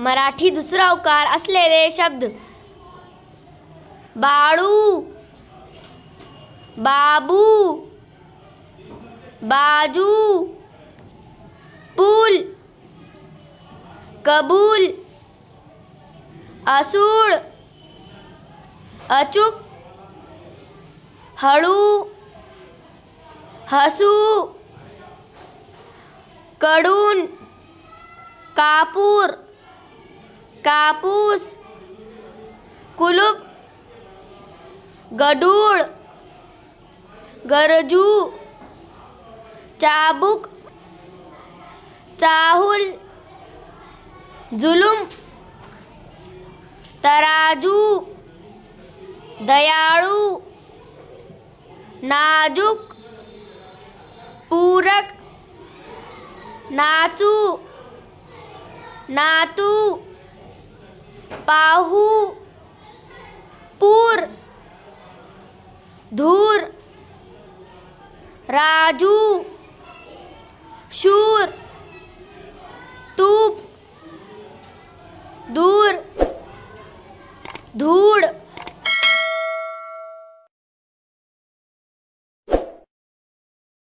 मराठी दुसरा उकार असलेले शब्द: बाळू, बाबू, बाजू, पूल, कबूल, असूड, अचूक, हळू, हसू, कडून, कापूर, कापूस, कुलूप, गडूळ, गरजू, चाबूक, चाहूल, जुलूम, तराजू, दयाळू, नाजूक, पूरक, नाचू, नातू, पाहू, पूर, धूर, राजू, शूर, तूप, दूर, धूळ,